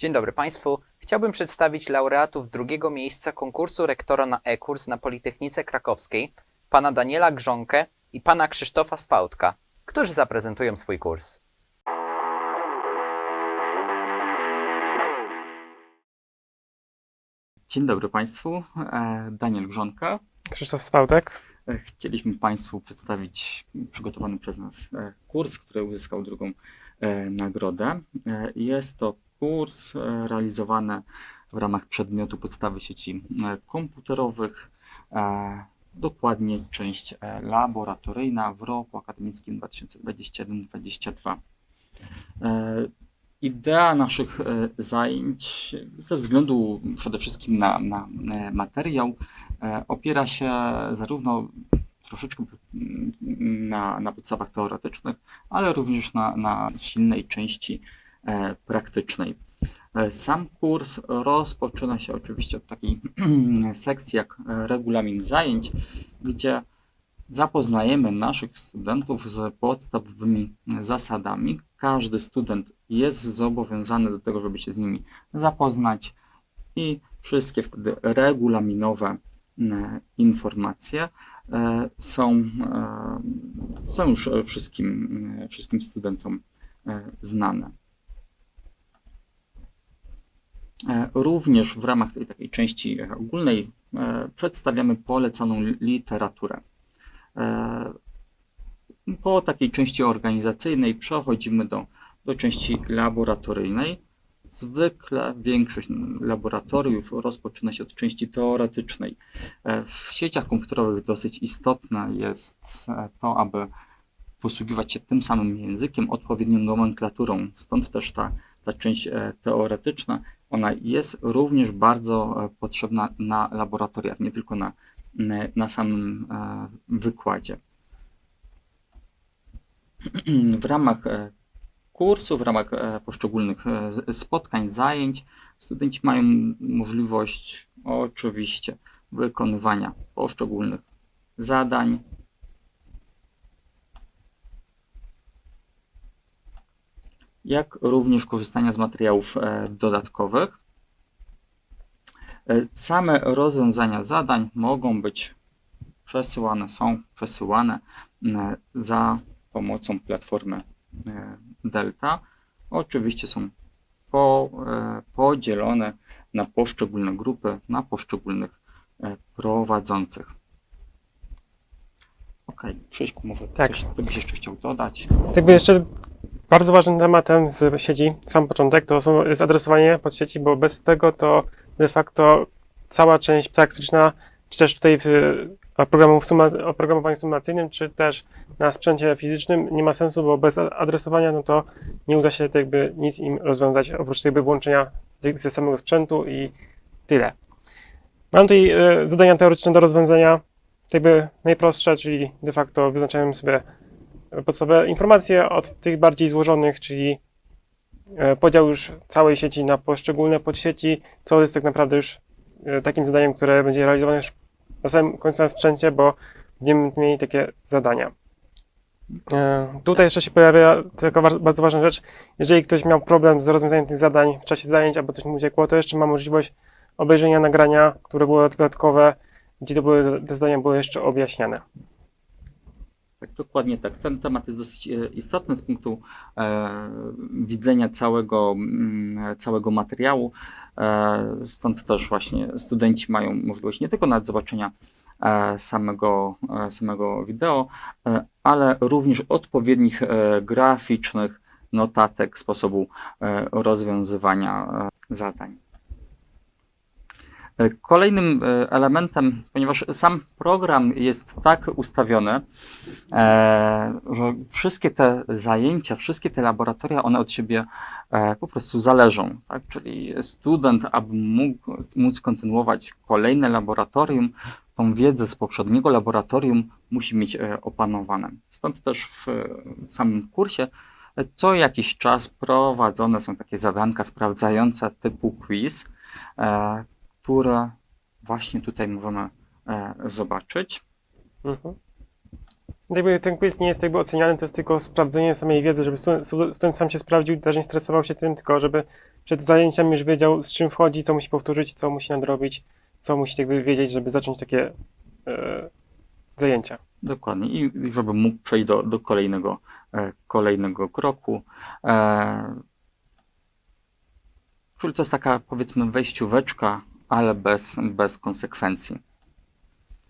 Dzień dobry Państwu. Chciałbym przedstawić laureatów drugiego miejsca konkursu rektora na e-kurs na Politechnice Krakowskiej, pana Daniela Grzonkę i pana Krzysztofa Spałtka, którzy zaprezentują swój kurs. Dzień dobry Państwu, Daniel Grzonka. Krzysztof Spałtek. Chcieliśmy Państwu przedstawić przygotowany przez nas kurs, który uzyskał drugą nagrodę. Jest to kurs realizowany w ramach przedmiotu podstawy sieci komputerowych, dokładnie część laboratoryjna w roku akademickim 2021-2022. Idea naszych zajęć, ze względu przede wszystkim na materiał, opiera się zarówno troszeczkę na podstawach teoretycznych, ale również na silnej części praktycznej. Sam kurs rozpoczyna się oczywiście od takiej sekcji jak regulamin zajęć, gdzie zapoznajemy naszych studentów z podstawowymi zasadami. Każdy student jest zobowiązany do tego, żeby się z nimi zapoznać i wszystkie wtedy regulaminowe informacje są już wszystkim studentom znane. Również w ramach tej takiej części ogólnej przedstawiamy polecaną literaturę. Po takiej części organizacyjnej przechodzimy do części laboratoryjnej. Zwykle większość laboratoriów rozpoczyna się od części teoretycznej. W sieciach komputerowych dosyć istotne jest to, aby posługiwać się tym samym językiem, odpowiednią nomenklaturą. Stąd też ta część teoretyczna, ona jest również bardzo potrzebna na laboratoriach, nie tylko na samym wykładzie. W ramach kursu, w ramach poszczególnych spotkań, zajęć, studenci mają możliwość oczywiście wykonywania poszczególnych zadań, jak również korzystania z materiałów dodatkowych. Same rozwiązania zadań mogą być są przesyłane za pomocą platformy Delta. Oczywiście są podzielone na poszczególne grupy, na poszczególnych prowadzących. Ok, Krzyśku, może coś ty byś jeszcze chciał dodać? Jakby jeszcze bardzo ważnym tematem z sieci, sam początek, jest adresowanie pod sieci, bo bez tego to de facto cała część praktyczna, czy też tutaj w oprogramowaniu symulacyjnym, czy też na sprzęcie fizycznym nie ma sensu, bo bez adresowania no to nie uda się jakby nic im rozwiązać, oprócz jakby włączenia ze samego sprzętu i tyle. Mam tutaj zadania teoretyczne do rozwiązania, jakby najprostsze, czyli de facto wyznaczałem sobie podstawowe informacje od tych bardziej złożonych, czyli podział już całej sieci na poszczególne podsieci, co jest tak naprawdę już takim zadaniem, które będzie realizowane już na samym końcu na sprzęcie, bo będziemy mieli takie zadania. Tutaj jeszcze się pojawia taka bardzo ważna rzecz. Jeżeli ktoś miał problem z rozwiązaniem tych zadań w czasie zajęć, albo coś mu uciekło, to jeszcze ma możliwość obejrzenia nagrania, które było dodatkowe, gdzie te zadania były jeszcze objaśniane. Tak, dokładnie tak. Ten temat jest dosyć istotny z punktu widzenia całego materiału. Stąd też właśnie studenci mają możliwość nie tylko nawet zobaczenia samego wideo, ale również odpowiednich graficznych notatek sposobu rozwiązywania zadań. Kolejnym elementem, ponieważ sam program jest tak ustawiony, że wszystkie te zajęcia, wszystkie te laboratoria, one od siebie po prostu zależą. Tak? Czyli student, aby móc kontynuować kolejne laboratorium, tą wiedzę z poprzedniego laboratorium musi mieć opanowane. Stąd też w samym kursie co jakiś czas prowadzone są takie zadanka sprawdzające typu quiz, które właśnie tutaj możemy zobaczyć. Jakby ten quiz nie jest jakby oceniany, to jest tylko sprawdzenie samej wiedzy, żeby student sam się sprawdził, też nie stresował się tym, tylko żeby przed zajęciami już wiedział, z czym wchodzi, co musi powtórzyć, co musi nadrobić, co musi jakby wiedzieć, żeby zacząć takie zajęcia. Dokładnie. I żeby mógł przejść do kolejnego kroku. Czyli to jest taka, powiedzmy, wejścióweczka, ale bez konsekwencji.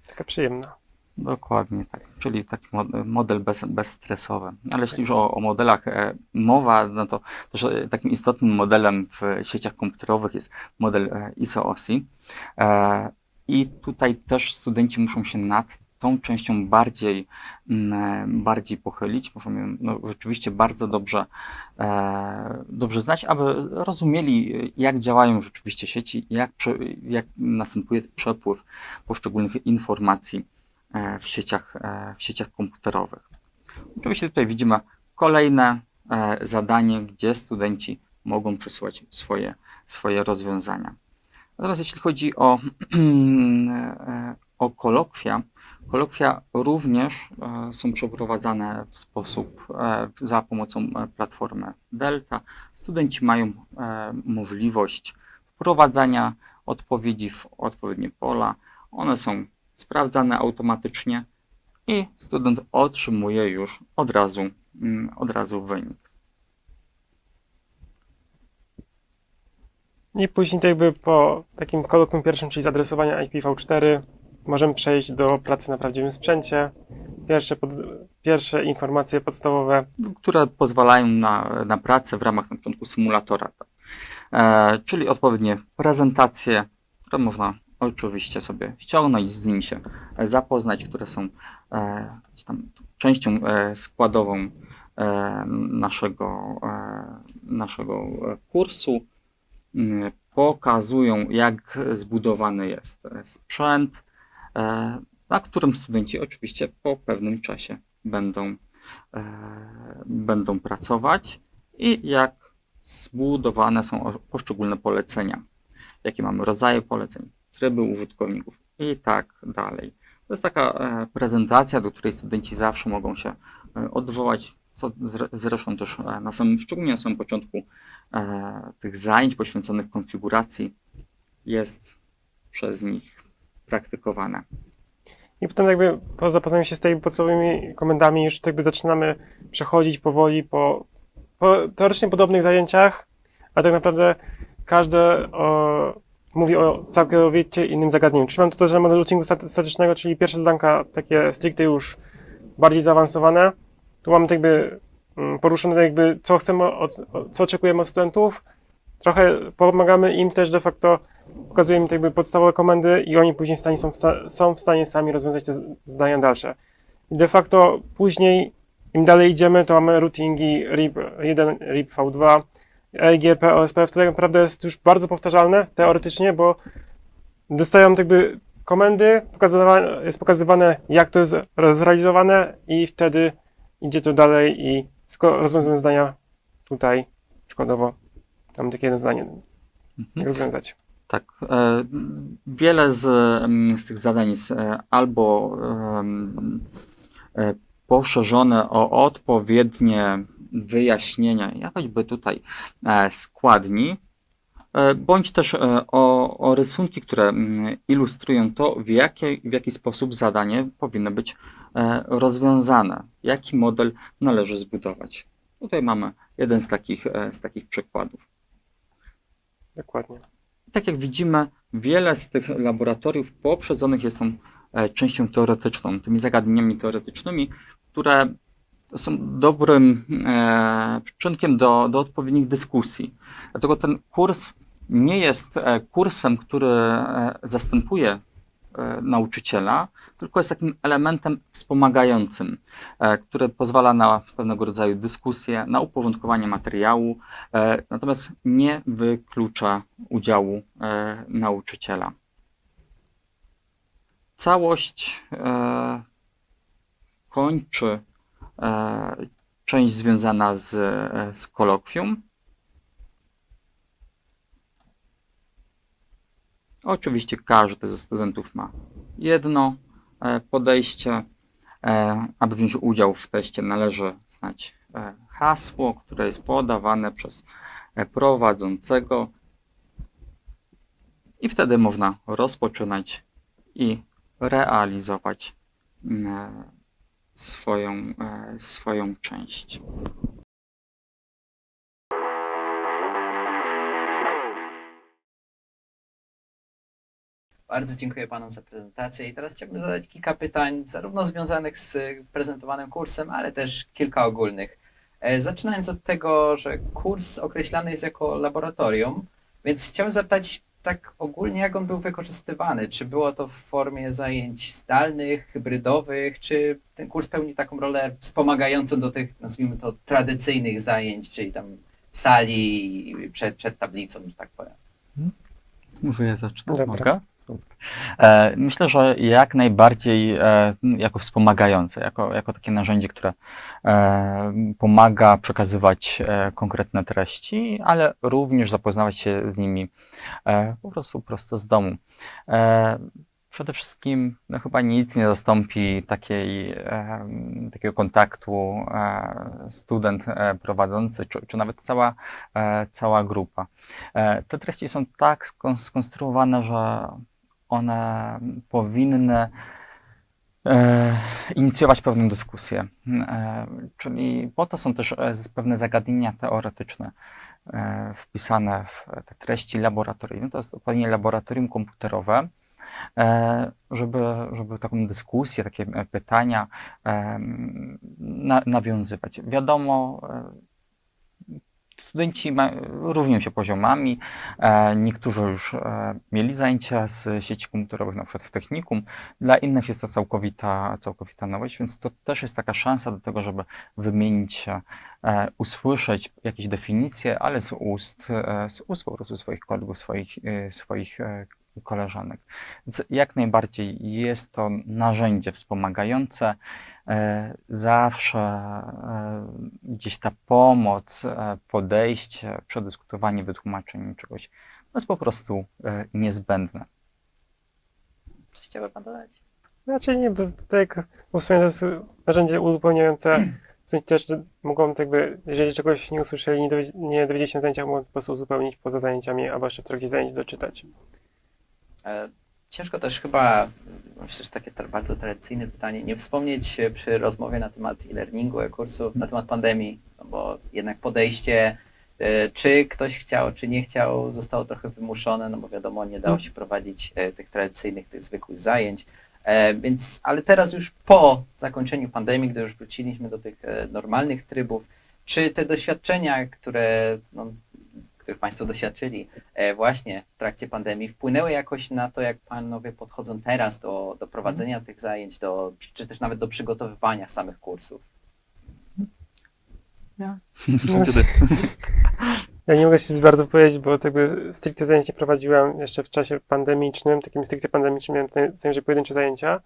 Taka przyjemna. Dokładnie tak. Czyli taki model bezstresowy. Ale jeśli już o modelach mowa, no to też takim istotnym modelem w sieciach komputerowych jest model ISO-OSI. I tutaj też studenci muszą się nad tą częścią bardziej pochylić, muszą ją rzeczywiście bardzo dobrze znać, aby rozumieli, jak działają rzeczywiście sieci, jak następuje przepływ poszczególnych informacji w sieciach komputerowych. Oczywiście tutaj widzimy kolejne zadanie, gdzie studenci mogą przesyłać swoje rozwiązania. Natomiast jeśli chodzi o kolokwia również są przeprowadzane za pomocą platformy Delta. Studenci mają możliwość wprowadzania odpowiedzi w odpowiednie pola. One są sprawdzane automatycznie i student otrzymuje już od razu wynik. I później jakby po takim kolokwium pierwszym, czyli zadresowania IPv4, możemy przejść do pracy na prawdziwym sprzęcie. Pierwsze informacje podstawowe, które pozwalają na pracę w ramach na początku symulatora. Czyli odpowiednie prezentacje, które można oczywiście sobie ściągnąć, z nimi się zapoznać, które są częścią składową naszego kursu. Pokazują, jak zbudowany jest sprzęt, na którym studenci oczywiście po pewnym czasie będą pracować i jak zbudowane są poszczególne polecenia, jakie mamy rodzaje poleceń, tryby użytkowników i tak dalej. To jest taka prezentacja, do której studenci zawsze mogą się odwołać, co zresztą też szczególnie na samym początku tych zajęć poświęconych konfiguracji jest przez nich praktykowane. I potem jakby po zapoznaniu się z tymi podstawowymi komendami już jakby zaczynamy przechodzić powoli po teoretycznie podobnych zajęciach, a tak naprawdę każde mówi o całkowicie innym zagadnieniu. Czyli mam tutaj model routingu statycznego, czyli pierwsze zadanka takie stricte już bardziej zaawansowane. Tu mamy jakby poruszone jakby co chcemy, co oczekujemy od studentów. Trochę pomagamy im też de facto, pokazujemy im jakby podstawowe komendy i oni później są w stanie sami rozwiązać te zadania dalsze. I de facto później im dalej idziemy, to mamy routingi RIP1, RIP-V2, EIGRP, OSPF. To tak naprawdę jest już bardzo powtarzalne teoretycznie, bo dostają jakby komendy, jest pokazywane, jak to jest zrealizowane i wtedy idzie to dalej i tylko rozwiązujemy zadania tutaj, przykładowo. Mam takie jedno zdanie, jak rozwiązać. Tak, wiele z tych zadań jest albo poszerzone o odpowiednie wyjaśnienia, jak choćby tutaj składni, bądź też o rysunki, które ilustrują to, w jaki sposób zadanie powinno być rozwiązane, jaki model należy zbudować. Tutaj mamy jeden z takich przykładów. Dokładnie. Tak jak widzimy, wiele z tych laboratoriów poprzedzonych jest tą częścią teoretyczną, tymi zagadnieniami teoretycznymi, które są dobrym przyczynkiem do odpowiednich dyskusji. Dlatego ten kurs nie jest kursem, który zastępuje nauczyciela, tylko jest takim elementem wspomagającym, który pozwala na pewnego rodzaju dyskusję, na uporządkowanie materiału, natomiast nie wyklucza udziału nauczyciela. Całość kończy część związana z kolokwium. Oczywiście każdy ze studentów ma jedno podejście, Aby wziąć udział w teście, należy znać hasło, które jest podawane przez prowadzącego, i wtedy można rozpoczynać i realizować swoją część. Bardzo dziękuję Panu za prezentację i teraz chciałbym zadać kilka pytań, zarówno związanych z prezentowanym kursem, ale też kilka ogólnych. Zaczynając od tego, że kurs określany jest jako laboratorium, więc chciałbym zapytać tak ogólnie, jak on był wykorzystywany? Czy było to w formie zajęć zdalnych, hybrydowych, czy ten kurs pełni taką rolę wspomagającą do tych, nazwijmy to, tradycyjnych zajęć, czyli tam w sali, przed tablicą, że tak powiem? Może ja zacznę? Dobra. Mogę? Myślę, że jak najbardziej jako wspomagające, jako takie narzędzie, które pomaga przekazywać konkretne treści, ale również zapoznawać się z nimi po prostu prosto z domu. Przede wszystkim no, chyba nic nie zastąpi takiego kontaktu student prowadzący, czy nawet cała grupa. Te treści są tak skonstruowane, że one powinny inicjować pewną dyskusję. Czyli po to są też pewne zagadnienia teoretyczne wpisane w te treści laboratoryjne. To jest dokładnie laboratorium komputerowe, żeby taką dyskusję, takie pytania nawiązywać. Wiadomo, studenci różnią się poziomami. Niektórzy już mieli zajęcia z sieci komputerowych, na przykład w technikum. Dla innych jest to całkowita nowość, więc to też jest taka szansa do tego, żeby wymienić się, usłyszeć jakieś definicje, ale z ust po prostu swoich kolegów, swoich koleżanek. Więc jak najbardziej jest to narzędzie wspomagające. Zawsze gdzieś ta pomoc, podejście, przedyskutowanie, wytłumaczenie czegoś to jest po prostu niezbędne. Coś chciałby Pan dodać? Znaczy nie, to tak w sumie to jest narzędzie uzupełniające. W sumie też mogą jakby, jeżeli czegoś nie usłyszeli, nie dowiedzieli się na zajęciach, mogą po prostu uzupełnić poza zajęciami, albo jeszcze w trakcie zajęć doczytać. Ciężko też chyba, myślę, że takie bardzo tradycyjne pytanie, nie wspomnieć przy rozmowie na temat e-learningu, e-kursu, na temat pandemii, no bo jednak podejście, czy ktoś chciał, czy nie chciał, zostało trochę wymuszone, no bo wiadomo, nie dało się prowadzić tych tradycyjnych, tych zwykłych zajęć. Więc, ale teraz już po zakończeniu pandemii, gdy już wróciliśmy do tych normalnych trybów, czy te doświadczenia, których Państwo doświadczyli właśnie w trakcie pandemii, wpłynęły jakoś na to, jak Panowie podchodzą teraz do prowadzenia tych zajęć, czy też nawet do przygotowywania samych kursów? Ja nie mogę się zbyt bardzo powiedzieć, bo jakby stricte zajęć nie prowadziłem jeszcze w czasie pandemicznym, takim stricte pandemicznym miałem że pojedyncze zajęcia.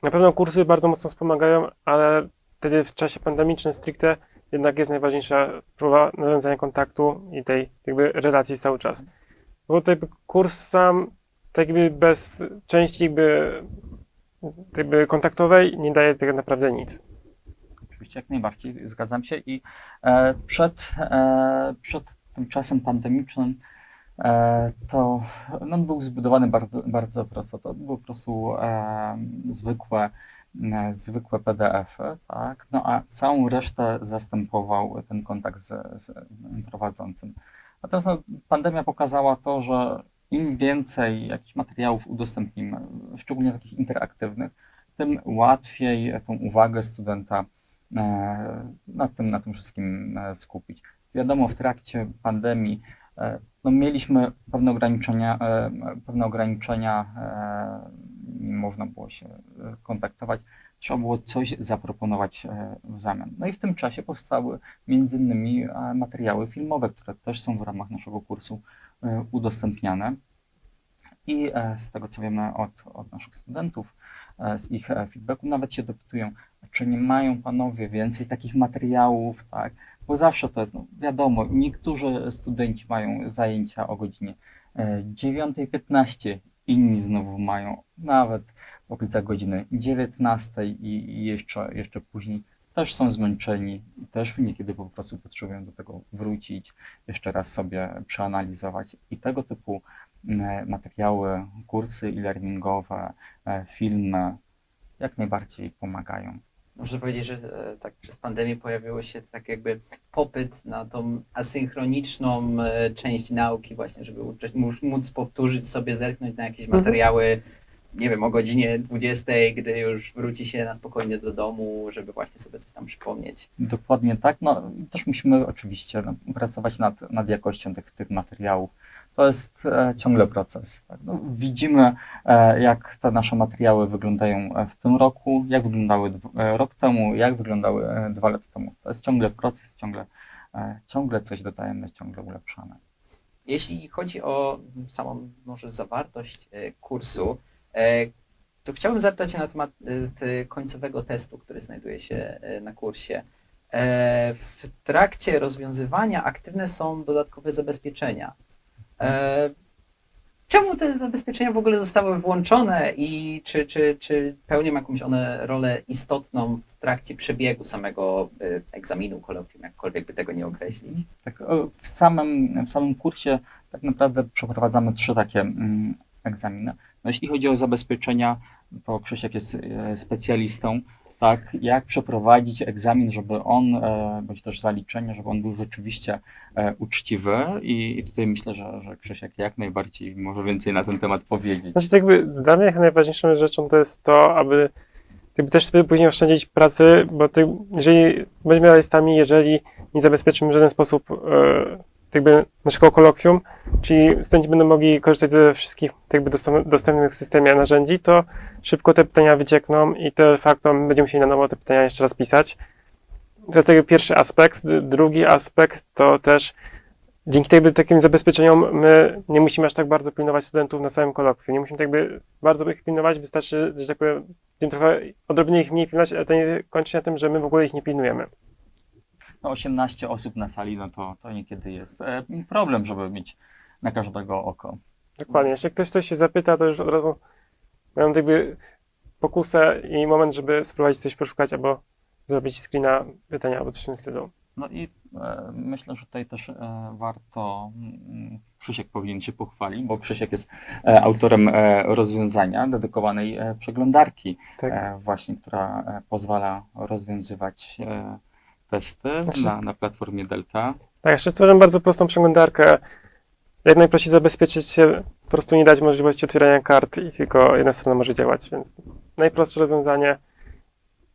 Na pewno kursy bardzo mocno wspomagają, ale wtedy w czasie pandemicznym stricte jednak jest najważniejsza próba nawiązania kontaktu i tej jakby relacji cały czas. Bo to jakby kurs sam, tak jakby bez części jakby kontaktowej nie daje tak naprawdę nic. Oczywiście, jak najbardziej, zgadzam się i przed tym czasem pandemicznym to on był zbudowany bardzo, bardzo prosto. To były po prostu zwykłe PDF-y, tak? No a całą resztę zastępował ten kontakt z prowadzącym. Natomiast pandemia pokazała to, że im więcej jakichś materiałów udostępnimy, szczególnie takich interaktywnych, tym łatwiej tą uwagę studenta na tym wszystkim skupić. Wiadomo, w trakcie pandemii no, mieliśmy pewne ograniczenia, nie można było się kontaktować, trzeba było coś zaproponować w zamian. No i w tym czasie powstały między innymi materiały filmowe, które też są w ramach naszego kursu udostępniane. I z tego, co wiemy od naszych studentów, z ich feedbacku, nawet się dopytują, czy nie mają Panowie więcej takich materiałów, tak? Bo zawsze to jest, no wiadomo, niektórzy studenci mają zajęcia o godzinie 9:15 inni znowu mają nawet w okolicach godziny 19 i jeszcze później. Też są zmęczeni i też niekiedy po prostu potrzebują do tego wrócić, jeszcze raz sobie przeanalizować. I tego typu materiały, kursy e-learningowe, filmy jak najbardziej pomagają. Można powiedzieć, że tak przez pandemię pojawiło się tak jakby popyt na tą asynchroniczną część nauki właśnie, żeby móc powtórzyć sobie, zerknąć na jakieś materiały, nie wiem, o godzinie 20, gdy już wróci się na spokojnie do domu, żeby właśnie sobie coś tam przypomnieć. Dokładnie tak. No i też musimy oczywiście pracować nad jakością tych materiałów. To jest ciągle proces. Tak? No, widzimy, jak te nasze materiały wyglądają w tym roku, jak wyglądały rok temu, jak wyglądały 2 lata temu. To jest ciągle proces, ciągle coś dodajemy, ciągle ulepszamy. Jeśli chodzi o samą może zawartość kursu, to chciałbym zapytać się na temat końcowego testu, który znajduje się na kursie. W trakcie rozwiązywania aktywne są dodatkowe zabezpieczenia. Czemu te zabezpieczenia w ogóle zostały włączone i czy pełnią jakąś one rolę istotną w trakcie przebiegu samego egzaminu, kolokwium, jakkolwiek by tego nie określić? Tak, w samym kursie tak naprawdę przeprowadzamy 3 takie egzaminy. No, jeśli chodzi o zabezpieczenia, to Krzysiek jest specjalistą, tak, jak przeprowadzić egzamin, żeby on, bądź też zaliczenie, żeby on był rzeczywiście uczciwy i tutaj myślę, że Krzysiek jak najbardziej może więcej na ten temat powiedzieć. Znaczy, tak jakby dla mnie najważniejszą rzeczą to jest to, aby jakby też sobie później oszczędzić pracy, bo jeżeli bądźmy realistami, jeżeli nie zabezpieczymy w żaden sposób jakby naszego kolokwium, czyli studenci będą mogli korzystać ze wszystkich jakby dostępnych w systemie narzędzi, to szybko te pytania wyciekną i de facto będziemy musieli na nowo te pytania jeszcze raz pisać. To jest jakby pierwszy aspekt. Drugi aspekt to też dzięki takim zabezpieczeniom my nie musimy aż tak bardzo pilnować studentów na samym kolokwium. Nie musimy tak jakby bardzo ich pilnować, wystarczy, że tak powiem, trochę odrobinę ich mniej pilnować, ale to nie kończy się na tym, że my w ogóle ich nie pilnujemy. No 18 osób na sali, no to niekiedy jest problem, żeby mieć na każdego oko. Dokładnie. Jeśli ktoś coś się zapyta, to już od razu mam jakby pokusę i moment, żeby spróbować coś poszukać albo zrobić screena pytania albo coś w tym stylu. No i myślę, że tutaj też warto, Krzysiek powinien się pochwalić, bo Krzysiek jest autorem rozwiązania dedykowanej przeglądarki, Tak. właśnie, która pozwala rozwiązywać testy na platformie Delta. Tak, jeszcze stworzyłem bardzo prostą przeglądarkę. Jak najprościej zabezpieczyć się, po prostu nie dać możliwości otwierania kart i tylko jedna strona może działać, więc najprostsze rozwiązanie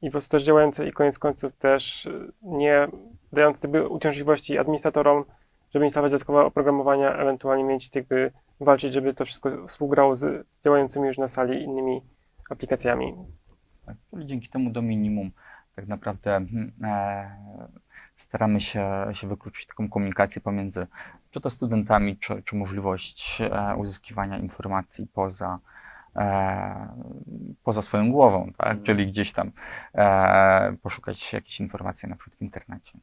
i po prostu też działające i koniec końców też nie dając jakby uciążliwości administratorom, żeby instalować dodatkowe oprogramowania, ewentualnie mieć jakby walczyć, żeby to wszystko współgrało z działającymi już na sali innymi aplikacjami. Tak, dzięki temu do minimum tak naprawdę staramy się wykluczyć taką komunikację pomiędzy czy to studentami, czy możliwość uzyskiwania informacji poza swoją głową, tak? Czyli gdzieś tam poszukać jakichś informacji na przykład w internecie.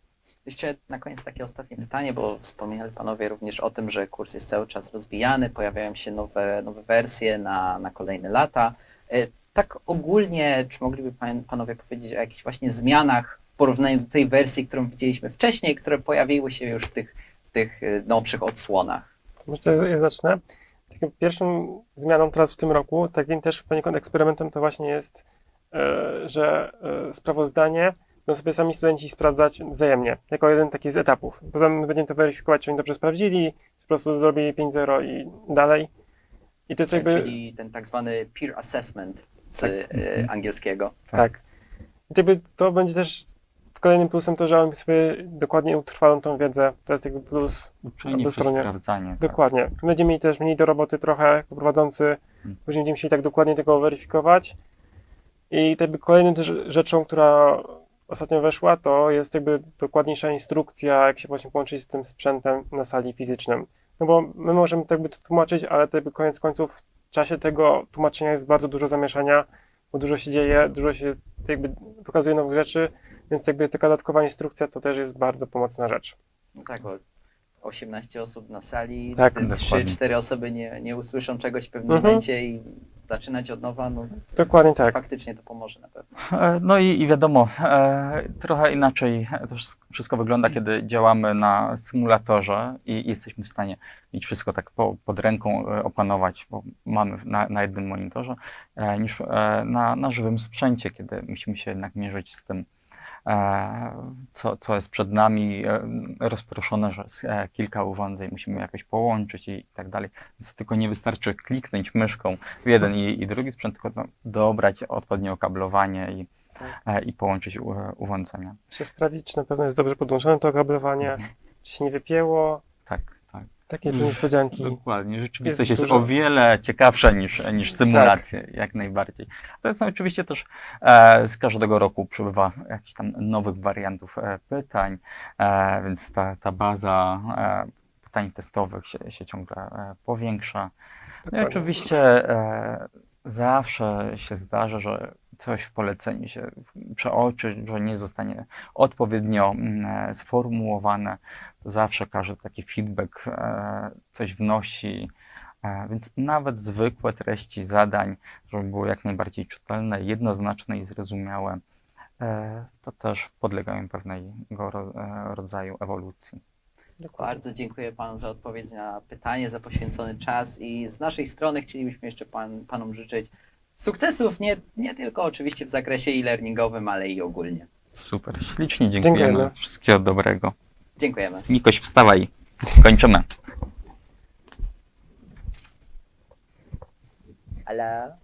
Jeszcze na koniec takie ostatnie pytanie, bo wspomnieli panowie również o tym, że kurs jest cały czas rozwijany, pojawiają się nowe wersje na kolejne lata. Tak ogólnie, czy mogliby panowie powiedzieć o jakichś właśnie zmianach w porównaniu do tej wersji, którą widzieliśmy wcześniej, które pojawiły się już w tych nowszych odsłonach? Może ja zacznę. Taką pierwszą zmianą teraz w tym roku, takim też poniekąd eksperymentem to właśnie jest, że sprawozdanie będą sobie sami studenci sprawdzać wzajemnie, jako jeden taki z etapów. Potem my będziemy to weryfikować, czy oni dobrze sprawdzili, czy po prostu zrobili 5-0 i dalej. I to jest jakby... Czyli ten tak zwany peer assessment z angielskiego. Tak. I jakby to będzie też kolejnym plusem to, że oni sobie dokładnie utrwalą tą wiedzę. To jest jakby plus Uczenie przez stronie. sprawdzanie. Tak. Dokładnie. Będziemy mieli też mniej do roboty trochę jako prowadzący. Później będziemy musieli tak dokładnie tego weryfikować. I jakby kolejną też rzeczą, która ostatnio weszła, to jest jakby dokładniejsza instrukcja, jak się właśnie połączyć z tym sprzętem na sali fizycznym. No bo my możemy tak jakby to tłumaczyć, ale to jakby koniec końców w czasie tego tłumaczenia jest bardzo dużo zamieszania, bo dużo się dzieje, dużo się jakby pokazuje nowych rzeczy, więc jakby taka dodatkowa instrukcja to też jest bardzo pomocna rzecz. No tak, bo 18 osób na sali, Tak. te Dokładnie. 3-4 osoby nie usłyszą czegoś w pewnym Mhm. momencie i zaczynać od nowa, no Dokładnie więc tak. faktycznie to pomoże na pewno. No i wiadomo, trochę inaczej to wszystko wygląda, kiedy działamy na symulatorze i jesteśmy w stanie mieć wszystko tak pod ręką opanować, bo mamy na jednym monitorze, niż na żywym sprzęcie, kiedy musimy się jednak mierzyć z tym, co jest przed nami, rozproszone, że jest kilka urządzeń, musimy jakoś połączyć i tak dalej. Więc to tylko nie wystarczy kliknąć myszką w jeden i drugi sprzęt, tylko no, dobrać odpowiednie okablowanie i połączyć urządzenia. Się sprawdzić, czy na pewno jest dobrze podłączone to okablowanie, czy się nie wypięło. Tak, tak. Takie niespodzianki. Dokładnie. Rzeczywistość Jest jest dużo. o wiele ciekawsza niż symulacje, jak najbardziej. To są oczywiście też z każdego roku przybywa jakichś tam nowych wariantów pytań, więc ta baza pytań testowych się ciągle powiększa. No i Dokładnie. oczywiście zawsze się zdarza, że coś w poleceniu się przeoczy, że nie zostanie odpowiednio sformułowane. Zawsze każdy taki feedback coś wnosi, więc nawet zwykłe treści zadań, żeby były jak najbardziej czytelne, jednoznaczne i zrozumiałe, to też podlegają pewnego rodzaju ewolucji. Bardzo dziękuję Panu za odpowiedź na pytanie, za poświęcony czas i z naszej strony chcielibyśmy jeszcze Panom życzyć sukcesów, nie tylko oczywiście w zakresie e-learningowym, ale i ogólnie. Super, ślicznie dziękujemy. Dziękujemy. Wszystkiego dobrego. Dziękujemy. Nikoś, wstawaj. Kończymy. Ale...